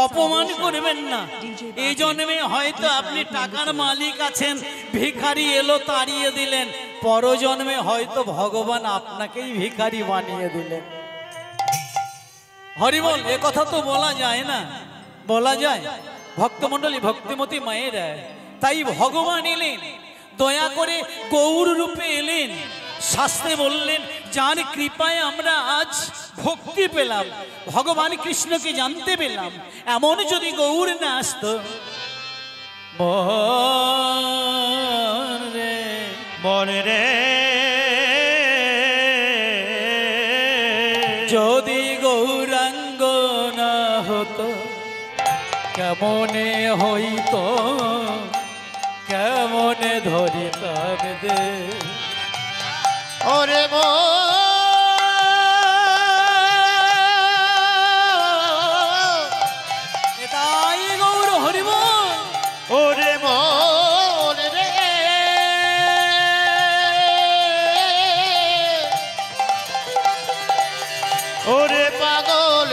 অপমান করবেন না। এই জন্মে হয়তো আপনি টাকার মালিক আছেন, ভিখারি এলো তাড়িয়ে দিলেন, পরজন্মে হয়তো ভগবান আপনাকেই ভিখারি বানিয়ে দিলেন। হরিবল, এ কথা তো বলা যায় না, বলা যায়? ভক্তমণ্ডলী, ভক্তিমতী মায়েরা, তাই ভগবান এলেন, দয়া করে গৌর রূপে এলেন, শাস্ত্রে বললেন যার কৃপায় আমরা আজ ভক্তি পেলাম, ভগবান কৃষ্ণকে জানতে পেলাম, এমন যদি গৌর না আসতো, মনে রে যদি গৌরাঙ্গ না হতো, কেমনে হইতো, কেমনে ধরিতাম দে ওরে তাই গৌর হরিবল। ওরে মন রে ওরে পাগল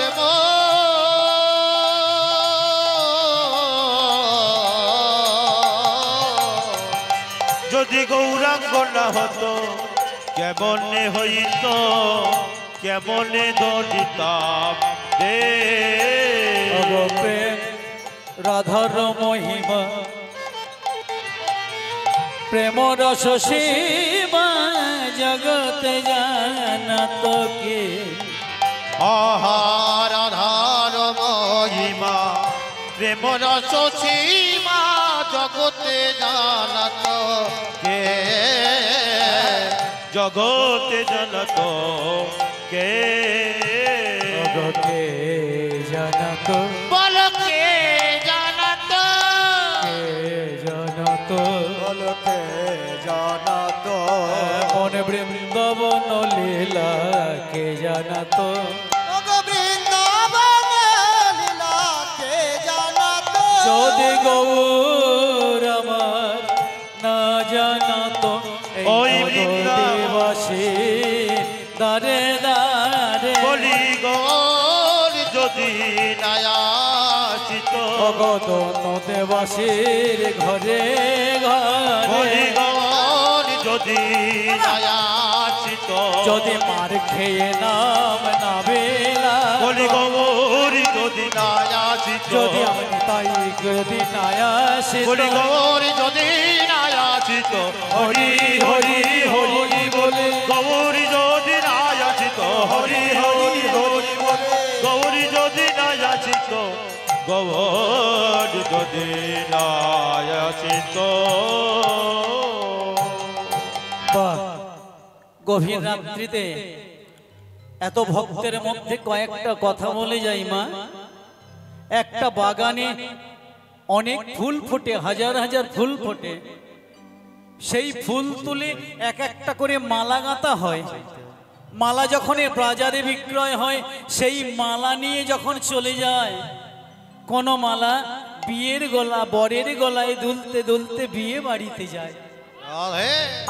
যদি গৌরাঙ্গ না হতো, কেমনে হইতো, কেমনে ধরিতাম দে প্রেম রাধার মহিমা, প্রেম রস সীমা জগতে জানত কে, রাধার মহিমা প্রেম রস সীমা জগতে জানত কে, জগতে জানত কে, জগতে জানত, বল কে জানত, কে জানত, বল কে জানত, মন বৃন্দাবন লীলা কে জানত, যদি গৌর আমার না জানত, ওই বৃন্দাবাসী দারে দারে বলি গৌর যদি নায়াসিত, ভগদন দেবাসীর ঘরে বলি ঘরে, গৌর যদি নায়াসিত, যদি মার খেয়ে নাম না বেলা, বলি গৌর যদি নায়াসিত, যদি আমি তাই যদি নায়াসিত, বলি গৌর যদি নায়াসিত, হরি হরি হরি বলে গৌর যদি নায়াসিত, হরি হরি হরি বলে গৌর যদি নায়াসিত, গৌর যদি নায়াসিত। গভীর রাত্রিতে এত ভক্তের মধ্যে কয়েকটা কথা বলে যাই মা। একটা বাগানে অনেক ফুল ফোটে, হাজার হাজার ফুল ফোটে, সেই ফুল তুলে এক একটা করে মালা গাঁথা হয়। মালা যখন বাজারে বিক্রয় হয়, সেই মালা নিয়ে যখন চলে যায়, কোন মালা বিয়ের গলা বরের গলায় দুলতে দুলতে বিয়ে বাড়িতে যায়,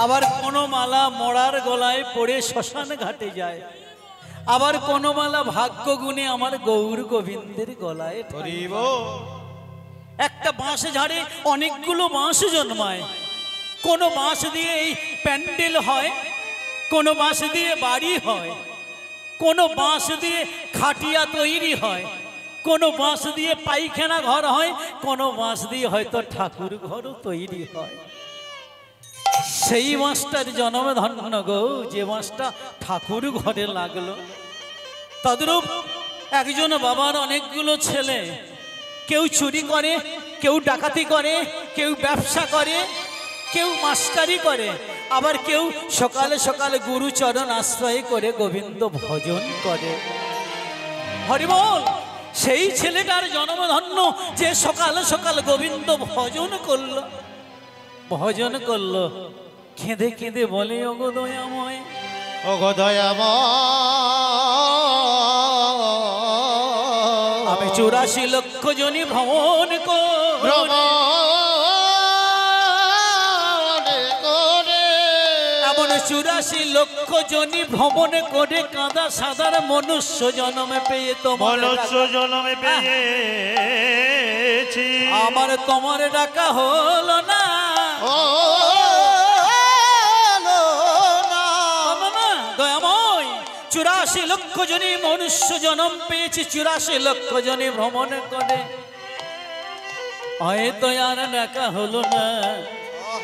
আবার কোন মালা মরার গলায় পড়ে শ্মশান ঘাটে যায়, আবার কোন মালা ভাগ্য গুণে আমার গৌর গোবিন্দের গলায়। একটা বাঁশ ঝাড়ে অনেকগুলো বাঁশ জন্মায়, কোন বাঁশ দিয়ে এই প্যান্ডেল হয়, কোন বাঁশ দিয়ে বাড়ি হয়, কোন বাঁশ দিয়ে খাটিয়া তৈরি হয়, কোন বাঁশ দিয়ে পায়খানা ঘর হয়, কোন বাঁশ দিয়ে হয়তো ঠাকুর ঘরও তৈরি হয়। সেই মাছটার জন্ম ধন্য গো, যে মাছটা ঠাকুর ঘরে লাগলো। তদ্রূপ একজন বাবার অনেকগুলো ছেলে, কেউ চুরি করে, কেউ ডাকাতি করে, কেউ ব্যবসা করে, কেউ মাস্টারি করে, আবার কেউ সকালে সকালে গুরুচরণ আশ্রয় করে গোবিন্দ ভজন করে। হরিবল, সেই ছেলেটার জন্মধন্য যে সকাল সকাল গোবিন্দ ভজন করলো, ভজন করলো, কেঁদে কেঁদে বলে ওগো দয়াময়, ওগো দয়াময়, আমি 84 লক্ষ জনি ভ্রমণ করে এমন 84 লক্ষ জনি ভ্রমণ করে কাঁদা সাদার মনুষ্য জন্মে পেয়ে তোমার মনুষ্য জন্মে পেয়েছি আমার তোমার ডাকা হলো না ও মামা দয়াময় 84 লক্ষ জনি মনুষ্য জন্ম পেয়েছি 84 লক্ষ জনি ভ্রমণ করে হয়তো আর ডাকা হলো না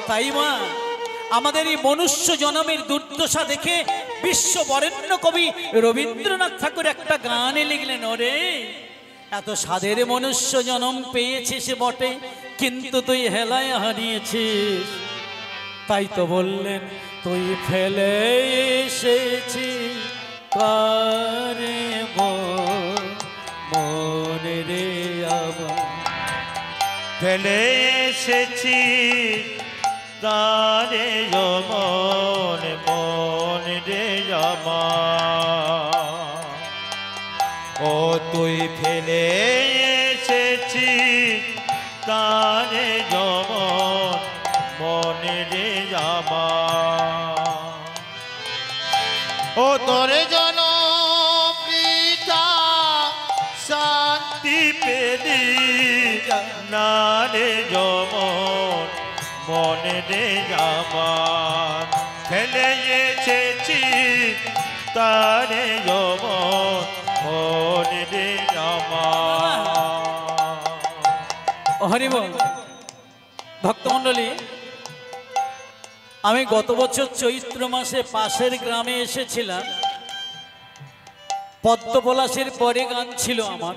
তাই মা আমাদের এই মনুষ্য জন্মের দুর্দশা দেখে বিশ্ব বরেণ্য কবি রবীন্দ্রনাথ ঠাকুর একটা গানে লিখলেন ওরে এত সাধের মনুষ্য জন্ম পেয়েছিস বটে কিন্তু তুই হেলায় হারিয়েছিস তাই তো বললেন তুই ফেলে এসেছিস কারে মনে রে আবার ফেলে এসেছি তারে মন মন রে আমার ও তুই ফেলে এসেছি তারে মন মন রে আমার ও তোরে জন পিতা শান্তি পেলি না রে যমন মনে রে আমার ফেলে এসেছি তারে যমন মনে রে আমার হরিবল ভক্তমণ্ডলী আমি গত বছর চৈত্র মাসে পাশের গ্রামে এসেছিলাম পদ্মপলাশের পরে গান ছিল আমার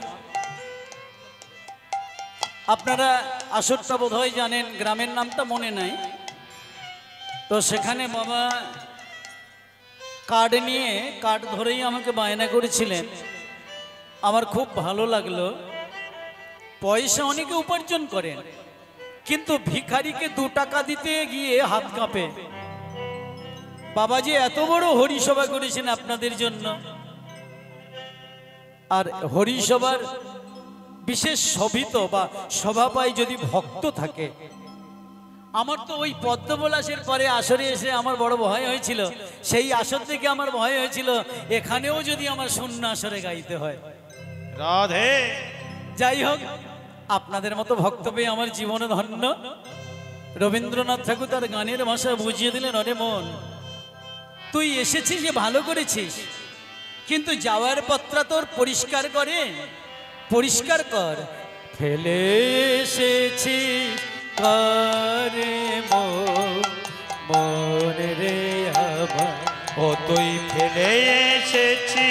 আপনারা আসরটা বোধহয় জানেন গ্রামের নামটা মনে নাই তো সেখানে বাবা কার্ড নিয়ে কার্ড ধরেই আমাকে বায়না করেছিলেন আমার খুব ভালো লাগলো পয়সা অনেকে উপার্জন করেন কিন্তু ভিখারিকে 2 টাকা দিতে গিয়ে হাত কাঁপে বাবাজি এত বড় হরিসভা করেছেন আপনাদের জন্য আর হরিসভার বিশেষ শোভিত বা সভাপায় যদি ভক্ত থাকে আমার তো ওই পদ্মপলাশের পরে আসরে এসে আমার বড় ভয় হয়েছিল সেই আসর থেকে আমার ভয় হয়েছিল এখানেও যদি আমার শূন্য আসরে গাইতে হয় রাধে যাই হোক আপনাদের মতো ভক্ত পেয়ে আমার জীবনে ধন্য রবীন্দ্রনাথ ঠাকুর তার গানের ভাষা বুঝিয়ে দিলেন অরে মন তুই এসেছিস যে ভালো করেছিস কিন্তু যাওয়ার পত্রা তোর পরিষ্কার কর ফেলে এসেছি কারে মন রে আবার ও তুই ফেলে এসেছি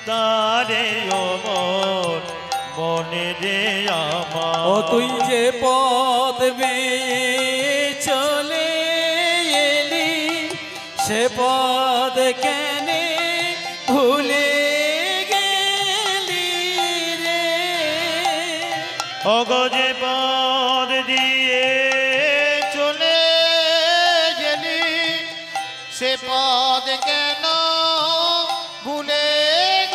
তারে মন মনে রে আমার ও তুই যে পথ বেয়ে চলে এলি সে পথ কেন ভুলে গেলি রে অগজে পদ দিয়ে চলে গেলি সে পদ কেন ভুলে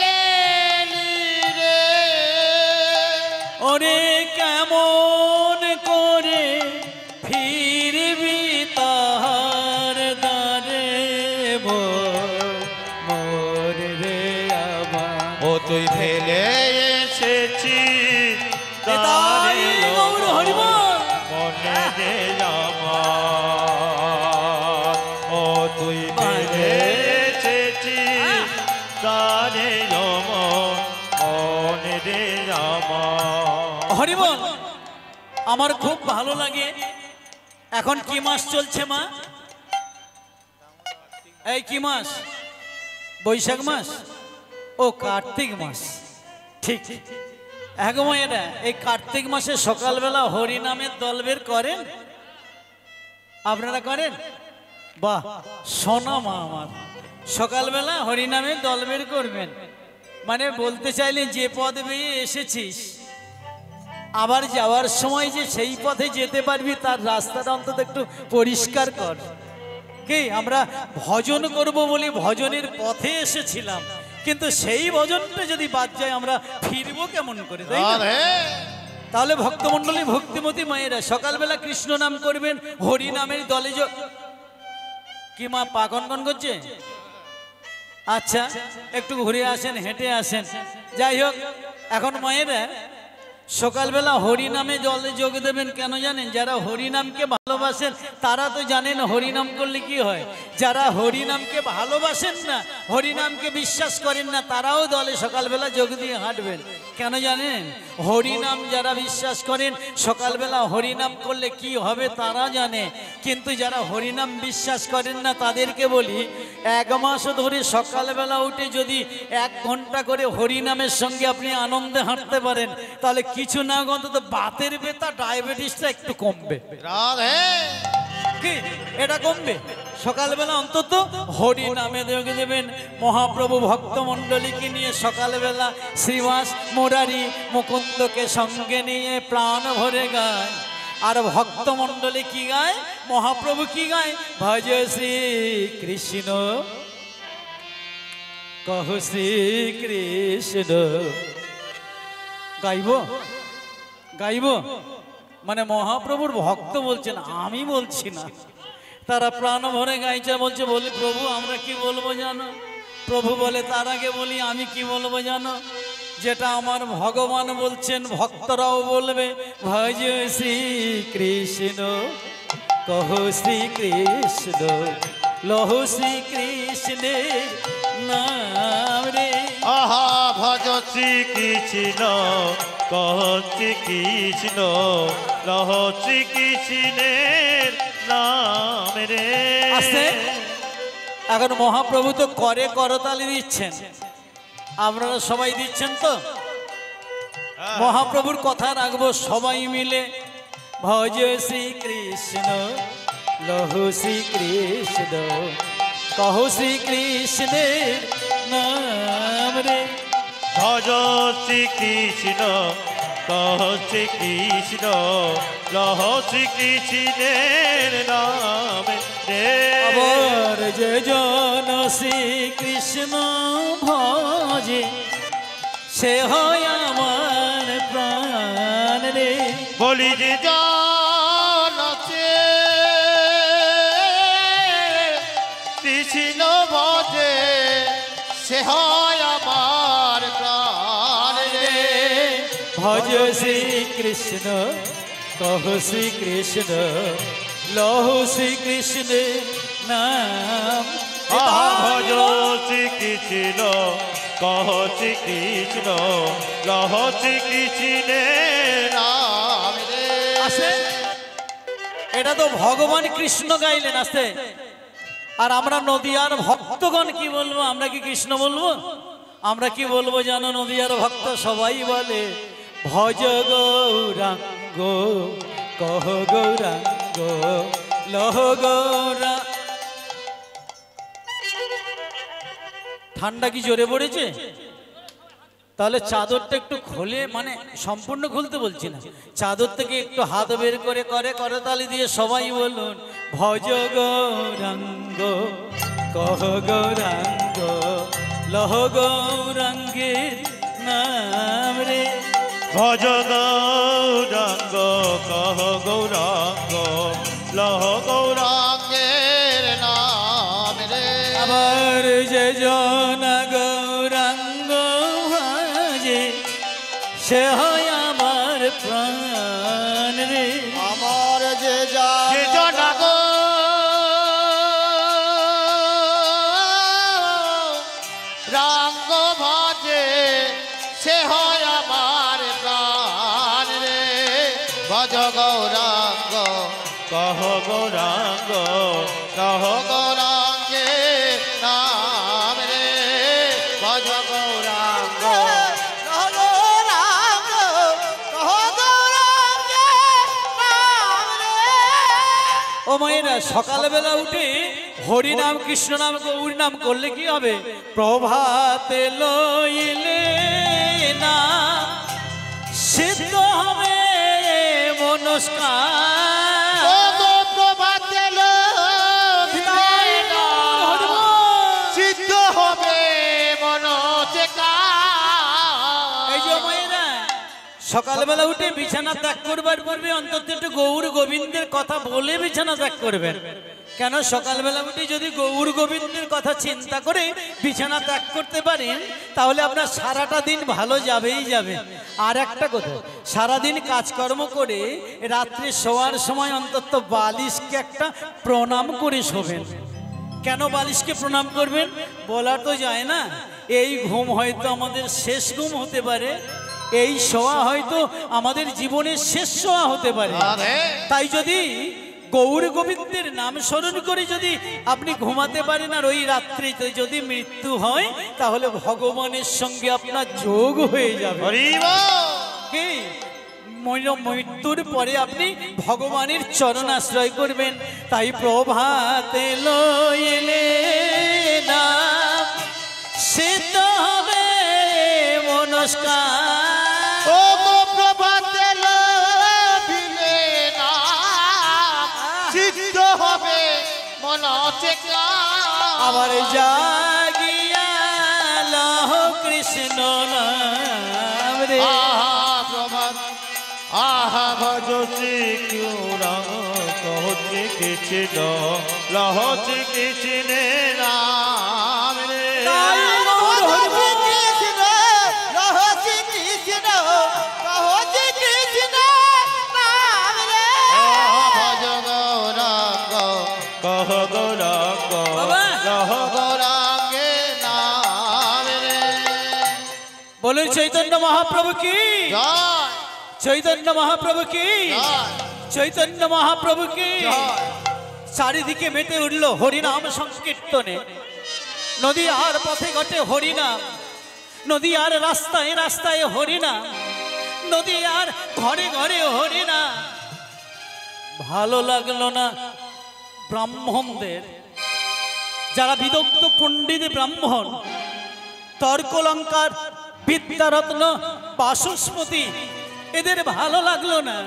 গেলি রে ওরে কেমন করে ফিরবি তাহার দ্বারে মোর রে আবার ও তুই ফেলে এসেছিস তাই গৌর হরিবল মনে রে আমার ও তুই ফেলে এসেছিস তারে মনে রে আমার হরিবল আমার খুব ভালো লাগে এখন কি মাস চলছে মা এই কি মাস বৈশাখ মাস ও কার্তিক মাস ঠিক একময়েরা এই কার্তিক মাসে সকালবেলা হরি নামের দল বের করেন আপনারা করেন বাহ সোনা মা আমার সকালবেলা হরি নামের দল বের করবেন মানে বলতে চাইলে যে পথ বেয়ে এসেছিস আবার যাওয়ার সময় যে সেই পথে যেতে পারবি তার রাস্তাটা অন্তত একটু পরিষ্কার কর কি আমরা ভজন করব বলে ভজনের পথে এসেছিলাম কিন্তু সেই ভজনটা যদি বাদ যায় আমরা ফিরবো কেমন করে তাই না? তাহলে ভক্তমণ্ডলী ভক্তিমতী মায়েরা সকালবেলা কৃষ্ণ নাম করবেন হরি নামের দলে কি মা পা কনকন করছে? আচ্ছা একটু ঘুরে আসেন, হেঁটে আসেন। যাই হোক, এখন মায়েরা সকালবেলা হরি নামে জলে যোগ দেবেন। কেন জানেন? যারা হরি নামকে ভালোবাসেন তারা তো জানেন হরি নাম করলে কি হয়। যারা হরি নামকে ভালোবাসেন না, হরি নামকে বিশ্বাস করেন না, তারাও দলে সকালবেলা যোগ দিয়ে হাঁটবেন। কেন জানেন? হরি নাম যারা বিশ্বাস করেন সকালবেলা হরি নাম করলে কি হবে তারা জানে। কিন্তু যারা হরি নাম বিশ্বাস করেন না তাদেরকে বলি, 1 মাস ধরে সকালবেলা উঠে যদি 1 ঘন্টা করে হরি নামের সঙ্গে আপনি আনন্দে হাঁটতে পারেন, তাহলে কিছু না অন্তত বাতের ব্যথা, ডায়াবেটিসটা একটু কমবে। রাধে কি এটা কমবে? সকালবেলা অন্তত হরি নামে যোগ দেবেন। মহাপ্রভু ভক্তমণ্ডলীকে নিয়ে সকালবেলা শ্রীবাস মুরারি মুকুন্দকে সঙ্গে নিয়ে প্রাণ ভরে গায়। আর ভক্তমণ্ডলী কি গায়? মহাপ্রভু কি গায়? ভজ শ্রী কৃষ্ণ কহ শ্রী কৃষ্ণ। গাইব গাইব মানে মহাপ্রভুর ভক্ত বলছেন, আমি বলছি না। তারা প্রাণ ভরে গাইছে, বলছে বলি প্রভু আমরা কি বলবো জানো? প্রভু বলে তার আগে বলি আমি কি বলবো জানো? যেটা আমার ভগবান বলছেন ভক্তরাও বলবে, ভজ শ্রী কৃষ্ণ কহ শ্রী কৃষ্ণ লহ শ্রী কৃষ্ণের নাম রে। আহা ভজ শ্রী কৃষ্ণ কহ শ্রী কৃষ্ণ লহ শ্রী কৃষ্ণের নাম রে। আস্তে। এখন মহাপ্রভু তো করে করতালি দিচ্ছেন, আপনারা সবাই দিচ্ছেন তো? মহাপ্রভুর কথা রাখবো সবাই মিলে। ভজ শ্রী কৃষ্ণ লহ শ্রী কৃষ্ণ কহ শ্রী কৃষ্ণের নাম রে। ভজ শ্রী কৃষ্ণ কহ শ্রী কৃষ্ণ লহ শ্রী কৃষ্ণের নাম রে। আবার যে জন শ্রী কৃষ্ণ ভজে সে হয় আমার প্রাণ রে। বলি যে জন কৃষ্ণ ভজে সে হয় আমার প্রাণ রে। ভজ শ্রী কৃষ্ণ কহ শ্রী কৃষ্ণ লহ শ্রী কৃষ্ণ নাম। ভজ শ্রী কৃষ্ণ কহ শ্রী কৃষ্ণ লহ শ্রী কৃষ্ণের নাম রে। আসে, এটা তো ভগবান কৃষ্ণ গাইলেন। আসতে। আর আমরা নদিয়ার ভক্তগণ কি বলবো? আমরা কি কৃষ্ণ বলবো? আমরা কি বলবো জানো? নদিয়ার ভক্ত সবাই বলে ভজ গৌরাঙ্গ কহ গৌরাঙ্গ লহ গৌরা। ঠান্ডা কি জোরে পড়েছে? তাহলে চাদরটা একটু খুলে, মানে সম্পূর্ণ খুলতে বলছি না, চাদর থেকে একটু হাত বের করে করে করতালি দিয়ে সবাই বলুন ভজ গৌরাঙ্গ কহ গৌরাঙ্গ লহ গৌরাঙ্গের নাম রে। ভজ গৌরাঙ্গ কহ গৌরাঙ্গ লহ গৌরাঙ্গের নাম রে। আবার যে জন গৌরাঙ্গ ভজে সে হয় আমার প্রাণ রে। আমার যে জন রাঙ্গ ভজে সে হয় আমার প্রাণ রে। ভজ গৌরাঙ্গ কহ গৌরাঙ্গ কহ গৌরাঙ্গে নাম রে। ভজ গৌরাঙ্গ কহ গৌরাঙ্গ কহ গৌরাঙ্গে নাম রে। ও মায়েরা, সকালবেলা উঠে হরি নাম কৃষ্ণ নাম গৌর নাম করলে কি হবে? প্রভাতে লইলে না সিদ্ধ হবে মনস্কার। প্রভাতে সিদ্ধ হবে মনস্কার। এই যে মায়েরা সকালবেলা উঠে বিছানা ত্যাগ করবার পূর্বে অন্তত একটু গৌর গোবিন্দের কথা বলে বিছানা ত্যাগ করবেন। কেন সকালবেলা উঠে যদি গৌর গোবিন্দের কথা চিন্তা করে বিছানা ত্যাগ করতে পারেন তাহলে আপনার সারাটা দিন ভালো যাবেই যাবে। আর একটা কথা, সারাদিন কাজকর্ম করে রাত্রে শোয়ার সময় অন্তত বালিশকে একটা প্রণাম করে শোবেন। কেন বালিশকে প্রণাম করবেন বলা তো যায় না। এই ঘুম হয়তো আমাদের শেষ ঘুম হতে পারে, এই শোয়া হয়তো আমাদের জীবনের শেষ শোয়া হতে পারে। তাই যদি গৌর গোবিন্দের নাম স্মরণ করে যদি আপনি ঘুমাতে পারেন আর ওই রাত্রিতে যদি মৃত্যু হয় তাহলে ভগবানের সঙ্গে আপনার যোগ হয়ে যাবে। কি মৃত্যুর পরে আপনি ভগবানের চরণ আশ্রয় করবেন। তাই প্রভাতে লইলে না সে তো হবে মনস্কার। ও গো প্রভাতে লইলে না সিদ্ধ হবে মনস্কার। আবার জাগিয়া লহ কৃষ্ণ নাম রে। প্রভাত আহা ভজ শ্রী কিউরা কহছি কৃষ্ণ লহছি কৃষ্ণ নাম রে। ভজ গৌরাঙ্গ কহ গৌরাঙ্গ লহ গৌরাঙ্গে নাম রে। বলুন চৈতন্য মহাপ্রভু কি জয় চৈতন্য মহাপ্রভু কি জয় চৈতন্য মহাপ্রভু কি। জয়। চারিদিকে মেতে উঠল হরিনাম সংকীর্তনে। নদী আর পথে ঘটে হরিনাম, নদী আর রাস্তায় রাস্তায় হরিনাম, নদী আর ঘরে ঘরে হরিনাম। ভালো লাগলো না ব্রাহ্মণদের, যারা বিদগ্ধ পণ্ডিত ব্রাহ্মণ, তর্কলঙ্কার বিদ্যারত্ন বাসস্পতি, এদের ভালো লাগলো না।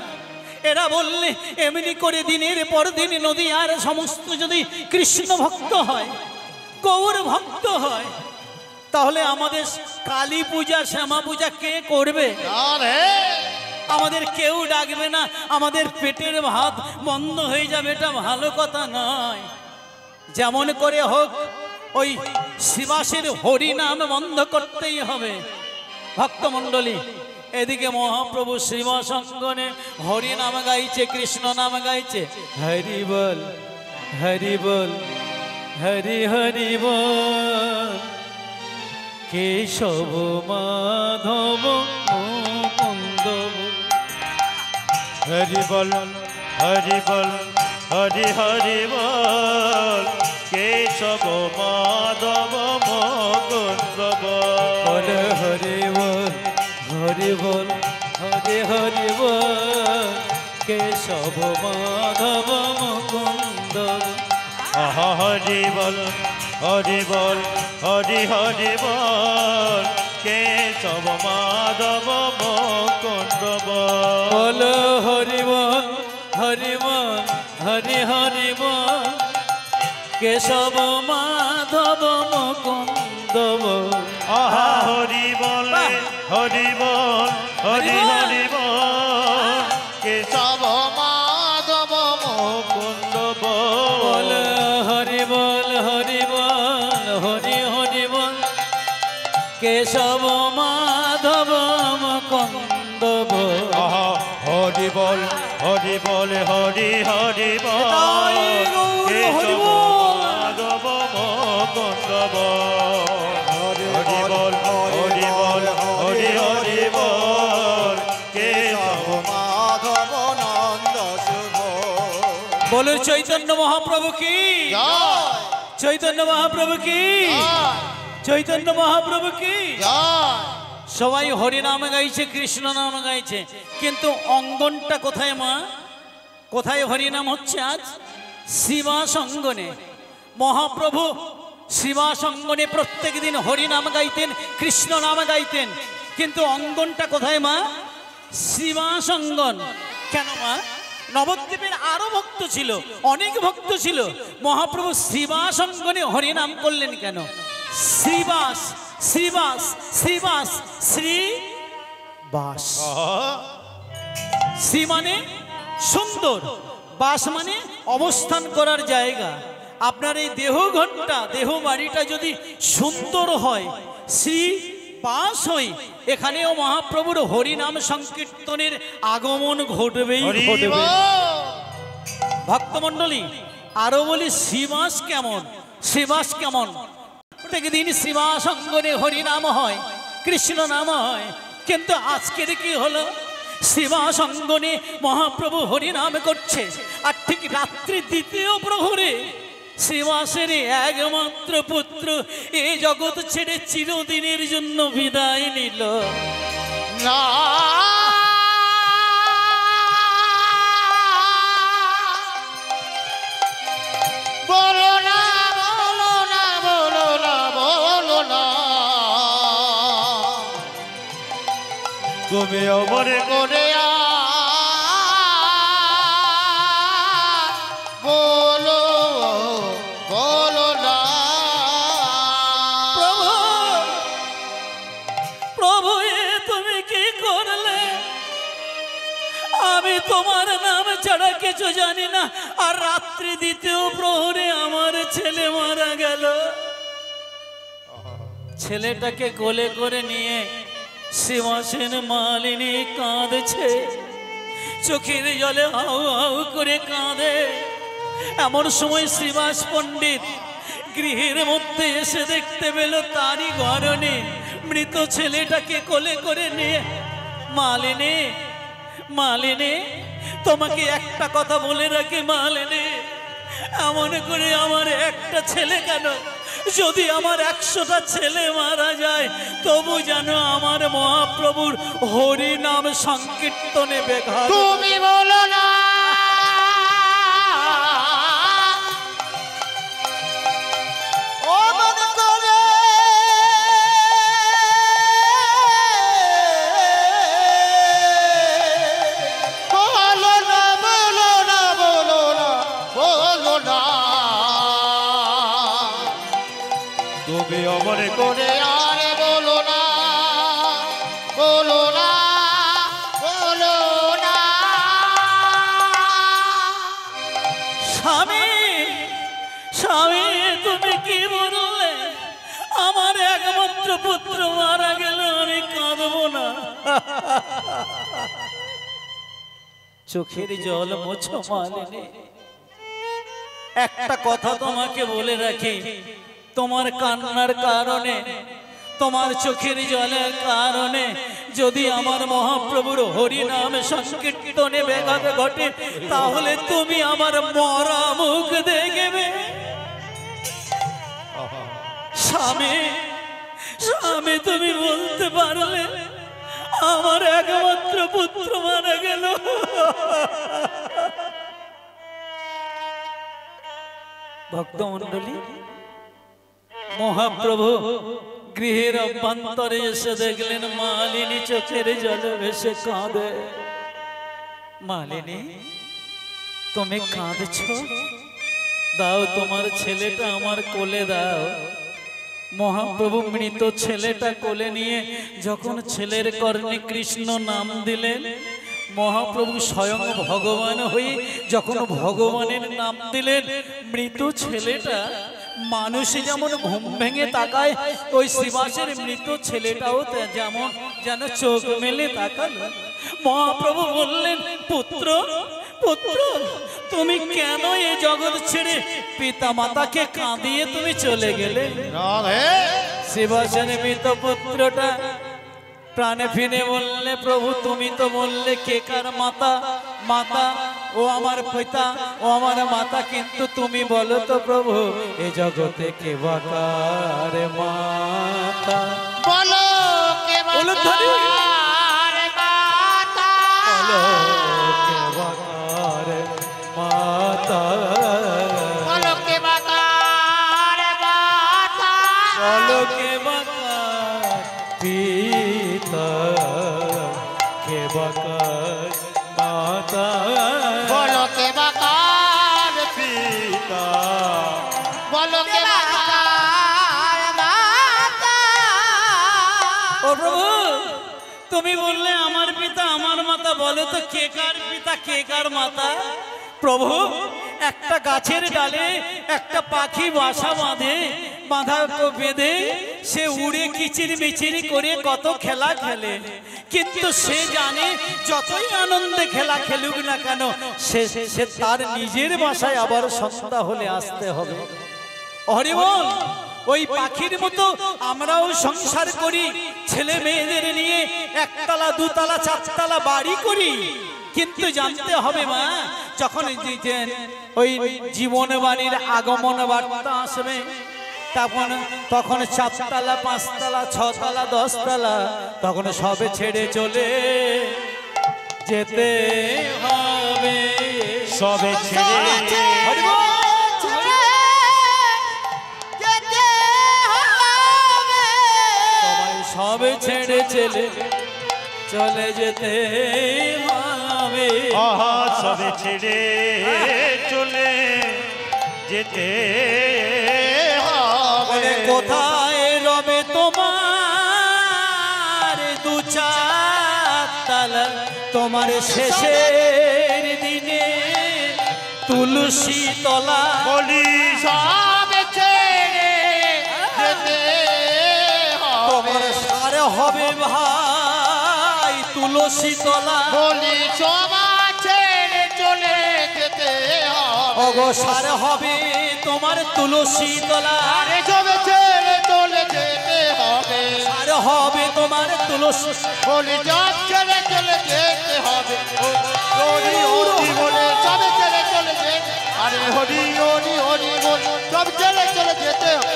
এরা বললে এমনি করে দিনের পর দিন নদী আর সমস্ত যদি কৃষ্ণ ভক্ত হয়, গৌর ভক্ত হয়, তাহলে আমাদের কালী পূজা শ্যামা পূজা কে করবে? আমাদের কেউ ডাকবে না, আমাদের পেটের ভাত বন্ধ হয়ে যাবে, এটা ভালো কথা নয়। যেমন করে হোক ওই শিবাসের হরিনাম বন্ধ করতেই হবে। ভক্তমণ্ডলী, এদিকে মহাপ্রভু শ্রীমসঙ্গনে হরি নাম গাইছে, কৃষ্ণ নাম গাইছে। হরি বল হরি বল হরি হরি বল কেশব মাধব মুকুন্দ। হরি বল হরি বল হরি হরি বল কেশব মাধব মুকুন্দ বল হরি বল হরি বল হরি হরি বল কেশব মাধব মুকুন্দ। আহা হরি বল হরি বল হরি হরি বল কেশব মাধব মুকুন্দ বল হরি বল হরি বল হরি হরি বল কেশব মাধব মুকুন্দ। আহা হরি বল হরি বল হরি হরি বল কেশব মাধব মুকুন্দ বল হরি বল হরি বল হরি হরি বল কেশব মাধব মুকুন্দ। আহা হরি বল হরি বল হরি হরি বল কেশব মাধব মুকুন্দ। হরি বল হরি বল হরি হরি বল কেশব মাধব নন্দ শুভ। বলো চৈতন্য মহাপ্রভু কি, চৈতন্য মহাপ্রভু কি, চৈতন্য মহাপ্রভু কি। সবাই হরি নাম গাইছে, কৃষ্ণ নাম গাইছে, কিন্তু অঙ্গনটা কোথায় মা? কোথায় হরি নাম হচ্ছে আজ? শিবাসঙ্গনে। মহাপ্রভু শিবাসঙ্গনে প্রত্যেক দিন হরি নাম গাইতেন, কৃষ্ণ নাম গাইতেন, কিন্তু অঙ্গনটা কোথায় মা? শিবাসঙ্গন। কেন মা? নবদ্বীপের আরো ভক্ত ছিল, অনেক ভক্ত ছিল, মহাপ্রভু শিবাসঙ্গনে হরিনাম করলেন কেন? শ্রীবাস শ্রীবাস শ্রীবাস শ্রীবাস। শ্রী মানে সুন্দর, বাস মানে অবস্থান করার জায়গা, আপনার এই দেহ ঘরটা, দেহ বাড়িটা যদি সুন্দর হয়, শ্রী পাস হই, এখানেও মহাপ্রভুর হরিনাম সংকীর্তনের আগমন ঘটবেই ঘটবে। ভক্তমণ্ডলী, আরো বলি শ্রীবাস কেমন, শ্রীবাস কেমন? প্রত্যেক দিন শ্রীবাস অঙ্গনে হরিনাম হয়, কৃষ্ণ নাম হয়, কিন্তু আজকের কি হলো? শ্রীবাস অঙ্গনে মহাপ্রভু হরিনাম করছে, আর ঠিক রাত্রি দ্বিতীয় প্রহরে শ্রীবাসের একমাত্র পুত্র এই জগৎ ছেড়ে চিরদিনের জন্য বিদায় নিল। না বলো না, বলো না, বলো না, বলো না, তুমি অমরে করে বলো, বলো না। প্রভু, প্রভু এ তুমি কি করলে? আমি তোমার নাম ছাড়া কিছু জানি না, আর রাত্রি দ্বিতীয় প্রহরে আমার ছেলে মারা গেল। ছেলেটাকে কোলে করে নিয়ে শ্রীবাসের মালিনী কাঁদছে, চোখের জলে হাউ হাউ করে কাঁদে। এমন সময় শ্রীবাস পণ্ডিত গৃহের মধ্যে এসে দেখতে পেল তারই গরনে মৃত ছেলেটাকে কোলে করে নিয়ে, মালিনী, মালিনী, তোমাকে একটা কথা বলে রাখি মালিনী, এমন করে আমার একটা ছেলে কেন? যদি আমার 100টা ছেলে মারা যায় তবু যেন আমার মহাপ্রভুর হরি নাম সংকীর্তনে ব্যাঘাত। তুমি বলো না, ও মন করে বলো না, বলো না, বলো না, বলো না, তুমি অমরে করে আরে বলো না, বলো না, বলো না। স্বামী, স্বামী, তুমি কি বললে? আমার একমাত্র পুত্র মারা গেল, আমি কাঁদবো না? চোখের জল মোছো মালিনী, একটা কথা তোমাকে বলে রাখি, তোমার কান্নার কারণে, তোমার চোখের জলের কারণে যদি আমার মহাপ্রভুর হরি নাম সংকীর্তনে ব্যাঘাত ঘটে, তাহলে তুমি আমার মরা মুখ দেখবে। স্বামী, স্বামী, তুমি বলতে পারলে আমার একমাত্র পুত্র মারা গেল। ভক্তমণ্ডলী, মহাপ্রভু গৃহের অভ্যন্তরে এসে দেখলেন মালিনী চোখের জলে ভেসে কাঁদে। মালিনী, তুমি কাঁদছ? দাও তোমার ছেলেটা আমার কোলে দাও। মহাপ্রভু মৃত ছেলেটা কোলে নিয়ে যখন ছেলের কর্ণে কৃষ্ণ নাম দিলেন, মহাপ্রভু স্বয়ং ভগবান হয়ে যখন ভগবানের নাম দিলেন, মৃত ছেলেটা মানুষে যেমন ঘুম ভেঙে তাকায়, ওই শ্রীবাসের মৃত ছেলেটাও যেমন যেন চোখ মেলে তাকালো। মহাপ্রভু বললেন, পুত্র, পুত্র, তুমি কেন এই জগৎ ছেড়ে পিতা মাতাকে কাঁদিয়ে তুমি চলে গেলে? শ্রীবাসের মৃত পুত্রটা প্রাণে ফিরে বললে, প্রভু তুমি তো বললে কে কার মাতা, মাতা ও আমার পিতা, ও আমার মাতা, কিন্তু তুমি বলো তো প্রভু এ জগতে কে বাকার মাতা? বলো কে বাকার মাতা, বলো কে বাকার মাতা, বলো কে বাকার মাতা, বলো কে বাকার পিতা, কে বাকার মাতা, বলো কে বাকার পিতা, বলো কে বাকার মাতা। ও প্রভু, তুমি বললে আমার পিতা আমার মাতা, বলো তো কে কার পিতা কে কার মাতা? প্রভু একটা গাছের ডালে একটা পাখি বাসা বাঁধা বেঁধে সে উড়ে কিচিরি মিচিরি করে কত খেলা খেলে, কিন্তু সে জানে যতই আনন্দে খেলা খেলুক না কেন সে তার নিজের বাসায় আবার সন্ধ্যা হলে আসতে হবে। হরি বল। ওই পাখির মতো আমরাও সংসার করি, ছেলে মেয়েদের নিয়ে একতলা দুতলা চারতলা বাড়ি করি, কিন্তু জানতে হবে মা, যখন ওই জীবনবাণীর আগমন বার্তা আসবে তখন চারতলা পাঁচতলা ছতলা দশতলা তখন সবে ছেড়ে চলে যেতে হবে। সবে ছেড়ে সবে ছেড়ে চলে যেতে হবে। আহা সবে ছেড়ে চলে যেতে হবে। কোথায় রবে তোমার দু চার তালা, তোমার শেষের দিনে তুলসী তলা। বলি সবে ছেড়ে যেতে তোমার সার হবে ভাই তুলসী তলা। বলি সবা ছেড়ে চলে যেতে ওগো সার হবে তোমার তুলসী তলা। আরে সবে ছেড়ে চলে যেতে হবে। সার হবে তোমার তুলসী, বলি সব ছেড়ে চলে যেতে হবে। হরি হরি বলে সবে ছেড়ে চলে যেতে, আরে হরি হরি হরি বলে সব ছেড়ে চলে যেতে হবে।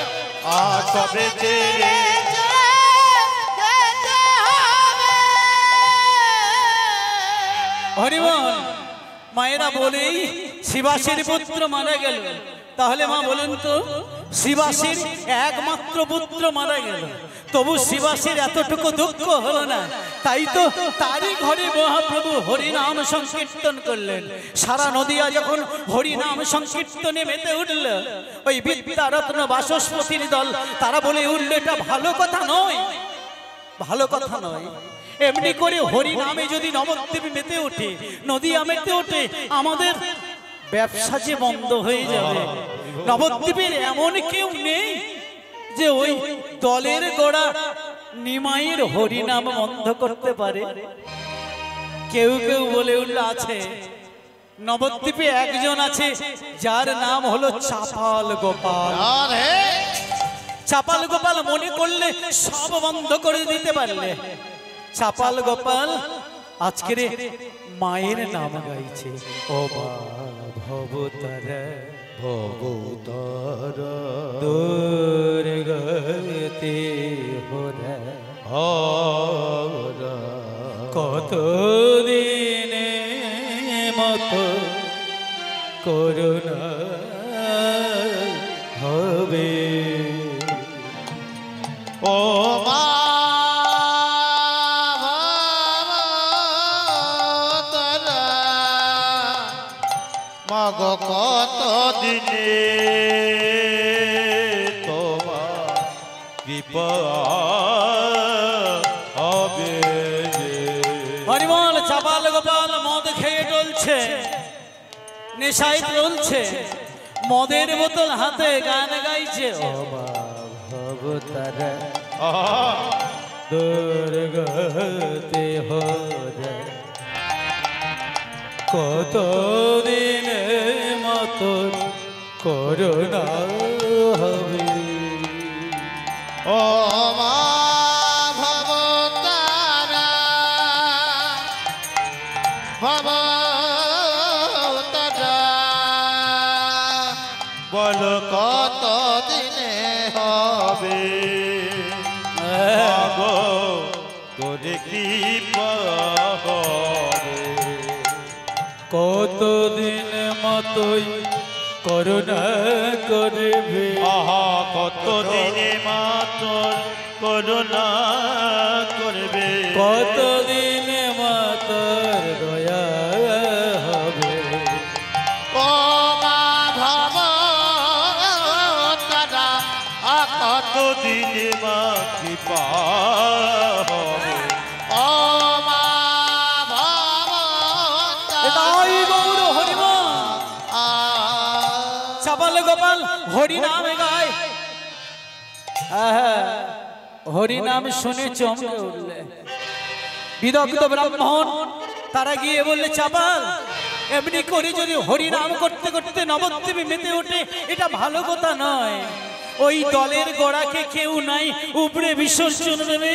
আর সবে ছেড়ে হরিবল। মায়েরা বলেই শিবাসীর পুত্র মারা গেল, তাহলে মা বলেন তো শিবাসীর একমাত্র পুত্র মারা গেল, তবু শিবাসীর এতটুকু দুঃখ হলো না। তাই তো তারই ঘরে মহাপ্রভু হরিনাম সংকীর্তন করলেন। সারা নদিয়া যখন হরিনাম সংকীর্তনে মেতে উঠল, ওই বিদ্যারত্ন বাচস্পতির দল তারা বলে উঠল এটা ভালো কথা নয়, ভালো কথা নয়। এমনি করে হরি নামে যদি নবদ্বীপে মেতে ওঠে, নদিয়া মেতে ওঠে, আমাদের ব্যবসা যে বন্ধ হয়ে যাবে। নবদ্বীপের এমন কেউ নেই যে ওই দলের গোড়া নিমাইয়ের হরিনাম বন্ধ করতে পারে। কেউ কেউ বলে উঠল আছে, নবদ্বীপে একজন আছে যার নাম হলো চাপাল গোপাল। চাপাল গোপাল মনে করলে সব বন্ধ করে দিতে পারলে। চাপাল গোপাল আজকের মায়ের নাম গাইছে, ও মা ভবতারা ভবতারা দুর্গতি হোরা হরা কত দিনে মতো করুণা হবে। ও মা মাগো কত দিনে তোমার কৃপা হবে। হরিবল। চাপাল গোপাল মদ খেয়ে টলছে, নেশায় চলছে, মদের বোতল হাতে গান গাইছে, ও মা ভবতারা দুর্গতি হোরা কত দিন মতো করুণা হবে। ও মা ভবতারা ভবতারা বল কত দিনে হবে। গো তোরে কৃপা হবে। কতদিন মতোই করুণা করবে। আহা কত দিনে মাতর করুণা করবে। কতদিন মাতর দয়া হবে। ও মা ভবতারা কত দিনে মা কৃপা হবে। ও মা ভবতারা এটাই গৌর হরিমা। গোপাল হরি নাম গায়। হরি নাম শুনে চমকে উঠলে বিদগ্ধ ব্রাহ্মণ। তারা গিয়ে বললে চাপাল এমনি করে যদি হরি নাম করতে করতে নবদ্বীপে মেতে ওঠে এটা ভালো কথা নয়। ওই দলের গোড়াকে কেউ নাই উপরে বিসর্জন দেবে।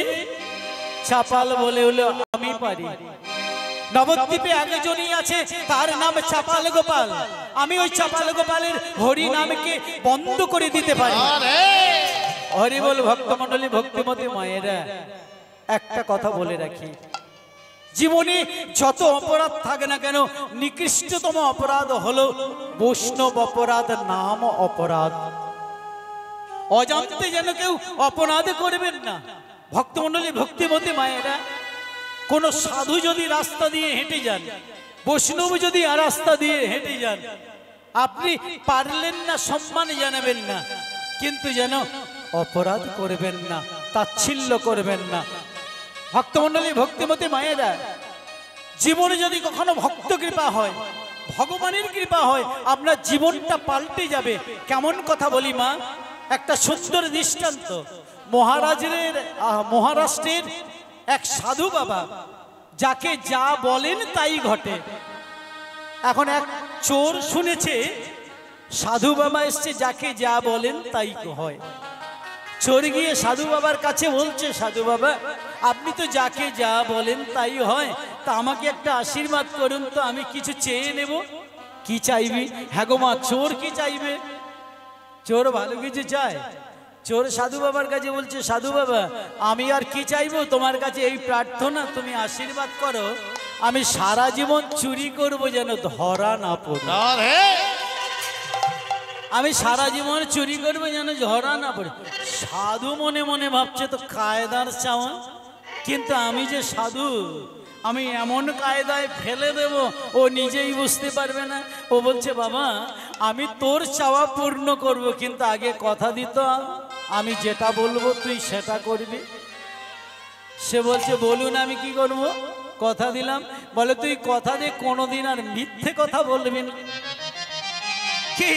চাপাল বলে হলো আমি পারি। নবদ্বীপে একজনই আছে তার নাম চাপাল গোপাল। আমি ওই চাপাল গোপালের হরি নামকে বন্ধ করে দিতে পারি। হরি বল ভক্তমণ্ডলী ভক্তিমতী মায়েরা একটা কথা বলে রাখি, জীবনে যত অপরাধ থাকে না কেন নিকৃষ্টতম অপরাধ হলো বৈষ্ণব অপরাধ, নাম অপরাধ। অজান্তে যেন কেউ অপরাধ করবেন না। ভক্তমণ্ডলী ভক্তিমতী মায়েরা, কোন সাধু যদি রাস্তা দিয়ে হেঁটে যান, বৈষ্ণব যদি আর রাস্তা দিয়ে হেঁটে যান, আপনি পারলেন না সম্মান জানাবেন না, কিন্তু যেন অপরাধ করবেন না, তাচ্ছিল্য করবেন না। ভক্তমণ্ডলী ভক্তিমতী মায়েরা, জীবনে যদি কখনো ভক্ত কৃপা হয়, ভগবানের কৃপা হয়, আপনার জীবনটা পাল্টে যাবে। কেমন কথা বলি মা, একটা সুন্দর দৃষ্টান্ত। মহারাষ্ট্রের এক সাধু বাবা, যাকে যা বলেন তাই ঘটে। এখন এক চোর শুনেছে সাধু বাবা এসছে, যাকে যা বলেন তাই হয়। চোর গিয়ে সাধু বাবার কাছে বলছে, সাধু বাবা আপনি তো যাকে যা বলেন তাই হয়, তা আমাকে একটা আশীর্বাদ করুন তো, আমি কিছু চেয়ে নেব। কি চাইবি? হ্যাঁ গো মা, চোর কি চাইবে? চোর ভালো কিছু চায়। চোর সাধু বাবার কাছে বলছে, সাধু বাবা আমি আর কি চাইবো, তোমার কাছে এই প্রার্থনা, তুমি আশীর্বাদ করো আমি সারা জীবন চুরি করব যেন ধরা না পড়ে। আমি সারা জীবন চুরি করবো যেন ধরা না পড়ে। সাধু মনে মনে ভাবছে তো কায়দার চাওয়া, কিন্তু আমি যে সাধু, আমি এমন কায়দায় ফেলে দেব ও নিজেই বুঝতে পারবে না। ও বলছে বাবা আমি তোর চাওয়া পূর্ণ করব, কিন্তু আগে কথা দিত আমি যেটা বলবো তুই সেটা করবি। সে বলছে বলুন আমি কি করব? কথা দিলাম। বলে তুই কথা দে কোনোদিন আর মিথ্যে কথা বলবি না। কি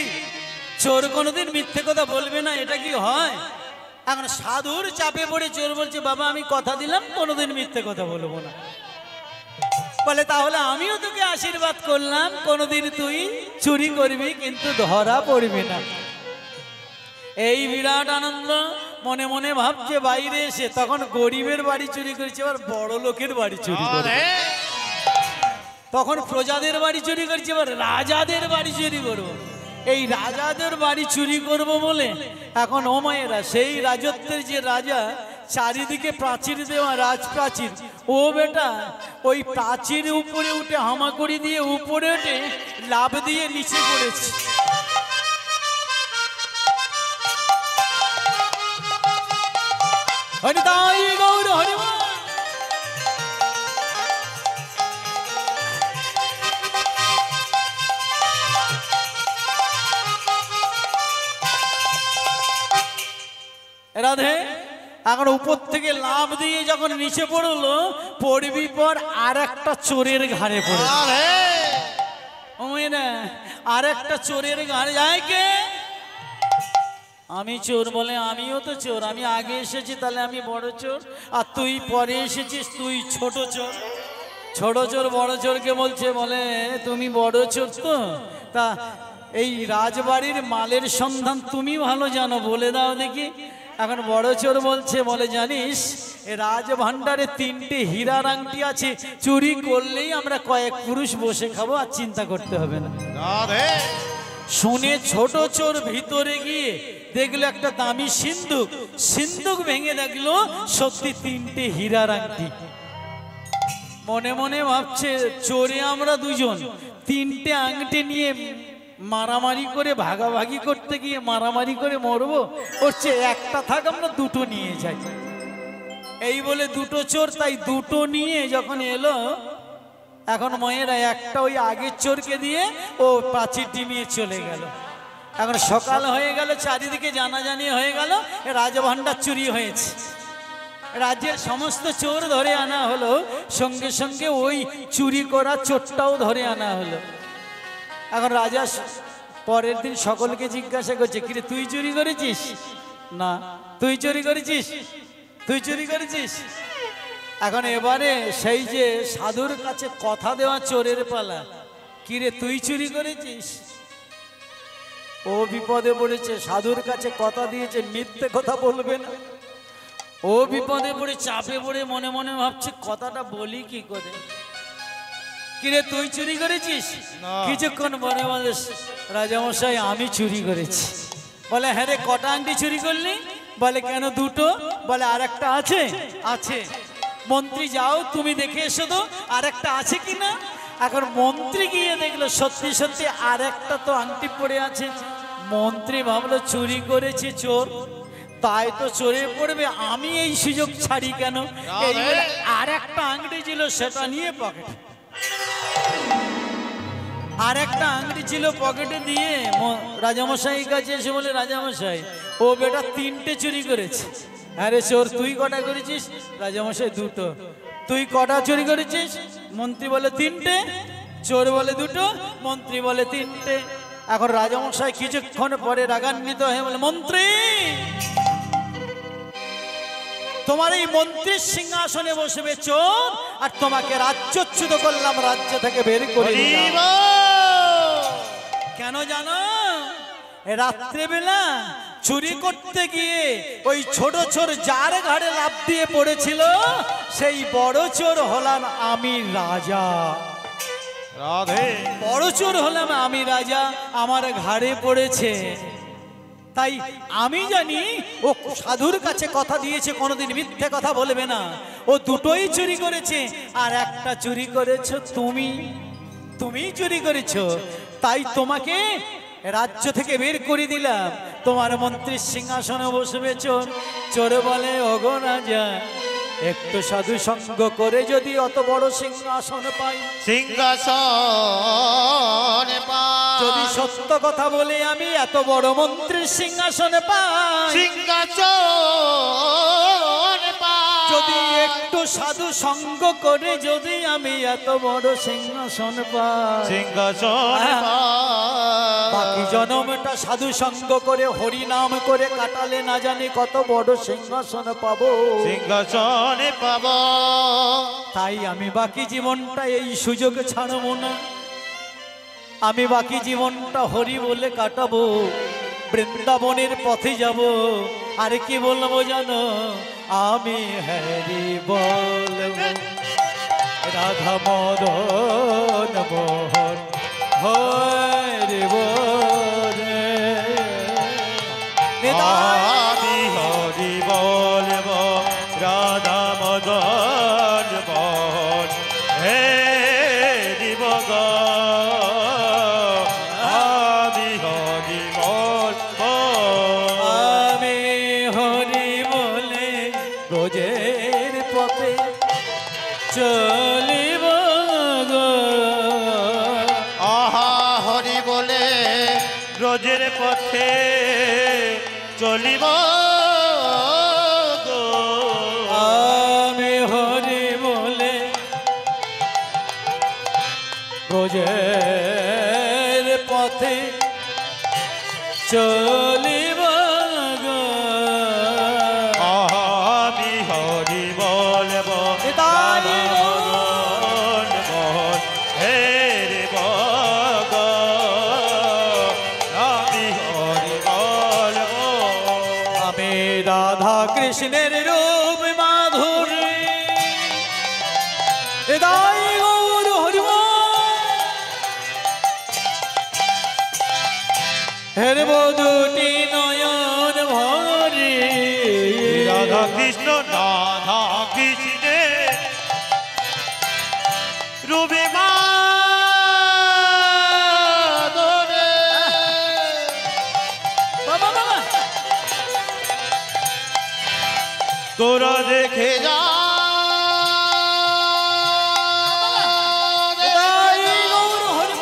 চোর কোনোদিন মিথ্যে কথা বলবে না, এটা কি হয়? এখন সাধুর চাপে পড়ে চোর বলছে বাবা আমি কথা দিলাম কোনোদিন মিথ্যে কথা বলবো না। বলে তাহলে আমিও তোকে আশীর্বাদ করলাম কোনোদিন তুই চুরি করবি কিন্তু ধরা পড়বি না। এই বিরাট আনন্দ মনে মনে ভাবছে। বাইরে এসে তখন গরিবের বাড়ি চুরি করেছে, এবার বড় লোকের বাড়ি চুরি করবে। তখন প্রজাদের বাড়ি চুরি করছে, এবার রাজাদের বাড়ি চুরি করবো। এই রাজাদের বাড়ি চুরি করব বলে এখন ও মায়েরা, সেই রাজত্বের যে রাজা, চারিদিকে প্রাচীর দেওয়া রাজপ্রাচীর, ও বেটা ওই প্রাচীর উপরে উঠে হামাগুড়ি দিয়ে উপরে উঠে লাফ দিয়ে নিচে পড়েছে। হরিদাই গৌর হরিমা। রাধে এখন উপর থেকে লাফ দিয়ে যখন নিচে পড়লো, পড়বি পর আর একটা চোরের ঘাড়ে পড়ে। আর একটা চোরের ঘাড়ে যায় কে? আমি চোর। বলে আমিও তো চোর, আমি আগে এসেছি তাহলে আমি বড় চোর, আর তুই পরে এসেছিস তুই ছোট চোর। ছোট চোর বড় চোরকে বলছে, বলে তুমি বড় চোর তো, তা এই রাজবাড়ির মালের সন্ধান তুমি ভালো জানো, বলে দাও দেখি। এখন বড় চোর বলছে, বলে জানিস রাজ ভান্ডারে 3টে হীরার আংটি আছে, চুরি করলেই আমরা কয়েক পুরুষ বসে খাবো, আর চিন্তা করতে হবে না। শুনে ছোট চোর ভিতরে গিয়ে দেখলো একটা দামি সিন্ধুক, সিন্ধুক ভেঙে দেখলো সত্যি 3টে হীরার আংটি। মনে মনে ভাবছে চোরে আমরা দুজন 3টে আংটি নিয়ে মারামারি করে ভাগাভাগি করতে গিয়ে মারামারি করে মরবো, হচ্ছে একটা থাক আমরা দুটো নিয়ে যাই। এই বলে দুটো চোর, তাই দুটো নিয়ে যখন এলো, এখন মায়েরা একটা ওই আগের চোরকে দিয়ে ও প্রাচীরটি নিয়ে চলে গেল। এখন সকাল হয়ে গেল, চারিদিকে জানাজানি হয়ে গেল রাজভাণ্ডার চুরি হয়েছে। রাজ্যের সমস্ত চোর ধরে আনা হলো, সঙ্গে সঙ্গে ওই চুরি করা চোরটাও ধরে আনা হলো। এখন রাজা পরের দিন সকলকে জিজ্ঞাসা করছে, কিরে তুই চুরি করেছিস? না। তুই চুরি করেছিস? তুই চুরি করেছিস? এখন এবারে সেই যে সাধুর কাছে কথা দেওয়া চোরের পালা, কিরে তুই চুরি করেছিস? ও বিপদে পড়েছে, সাধুর কাছে কথা দিয়েছে, মিথ্যে কথা বলবে না। ও বিপদে পড়ে চাপে পড়ে মনে মনে ভাবছে কথাটা বলি কি করে। কিরে তুই চুরি করেছিস? কিছুক্ষণ পরে বলে, রাজামশাই আমি চুরি করেছি। বলে হ্যাঁ রে, কটা আংটি চুরি করলি? বলে কেন দুটো? বলে আর একটা আছে? আছে। মন্ত্রী যাও তুমি দেখে এসো তো আর একটা আছে কিনা। এখন মন্ত্রী গিয়ে দেখলো সত্যি সত্যি আর একটা তো আংটি পড়ে আছে। মন্ত্রী ভাবলো চুরি করেছে চোর, তাই তো চোরে পড়বে, আমি এই সুযোগ ছাড়ি কেন। এই বলে আর একটা আংটি ছিল সেটা নিয়ে পকেটে, আর একটা আংটি ছিল পকেটে দিয়ে রাজামশাই কাছে এসে বলে, রাজামশাই ও বেটা তিনটে চুরি করেছে। আরে চোর তুই কটা করেছিস? রাজামশাই দুটো। তুই কটা চুরি করেছিস? মন্ত্রী বলে তিনটে। চোর বলে দুটো, মন্ত্রী বলে তিনটে। এখন রাজামশাই কিছুক্ষণ পরে রাগান্বিত হয়ে বলে, মন্ত্রী তোমার এই মন্ত্রীর সিংহাসনে বসবে চোর, আর তোমাকে রাজ্যচ্যুত করলাম, রাজ্য থেকে বের করে দিলাম। কেন জানো? রাত্রেবেলা চুরি করতে গিয়ে ওই ছোট চোর যার ঘাড়ে লাফ দিয়ে পড়েছিল, সেই বড় চোর হলাম আমি রাজা। রাধে বড় চোর হলাম আমি রাজা, আমার ঘাড়ে পড়েছে। তাই আমি জানি ও সাধুর কাছে কথা দিয়েছে, কোনোদিন মিথ্যে কথা বলবে না। ও দুটোই চুরি করেছে, আর একটা চুরি করেছো তুমি। তুমি চুরি করেছো, তাই তোমাকে রাজ্য থেকে বের করে দিলাম। তোমার মন্ত্রীর সিংহাসনে বসবে চোর। চোর বলে, ওগো রাজা একটু সাধু সঙ্গ করে যদি অত বড় সিংহাসন পাই, সিংহাসন যদি সত্য কথা বলে আমি এত বড় মন্ত্রীর সিংহাসনে পাই, সিংহাসন যদি একটু সাধু সঙ্গ করে যদি আমি এত বড় সিংহাসন পাই, সিংহাসন বাকি জনমটা সাধু সঙ্গ করে হরি নাম করে কাটালে না জানি কত বড় সিংহাসন পাবো, সিংহাসন পাব। তাই আমি বাকি জীবনটা এই সুযোগ ছাড়বো না। আমি বাকি জীবনটা হরি বলে কাটাবো, বৃন্দাবনের পথে যাব। আর কি বলবো জানো? আমি হরি বলবো, রাধা মদন মোহন হরি বলে। আমি হরি বলব, রাধা মদন মোহন হে দিবগ। আমি হরি বলব, আমি হরি বলে রোজের পথে চলিব গো। আহা হরি বলে রোজের পথে চলিব গো। আমি হরি বলে রোজের পথে চলিব গো। আমি হরি বলব, তাই মদন মোহন হে বগ। আমি হরি বলব, আমি রাধা কৃষ্ণের রূপ মাধুরী, হৃদয় গৌর হরিব হেরব দুটি নয়ন ভরি। রাধা কৃষ্ণ রাধা কৃষ্ণে রূপে মাধুরী। বাবা বাবা তোরা দেখে যা হৃদয় গৌর হরিব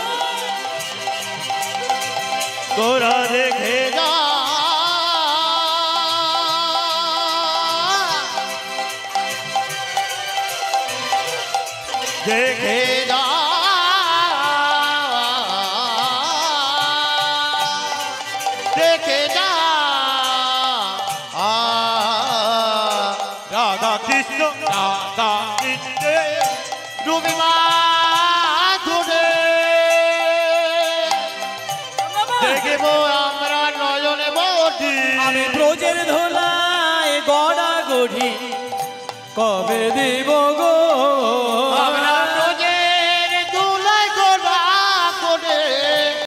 তোরা দেখে যা দেখে যা কৃষ্ণ রাধা কৃষ্ণে রবি মাধুরে দেখবো আমরা নয়নে বধি আমি ব্রজের ধোলায় গড়া গড়ি কবে দিব গো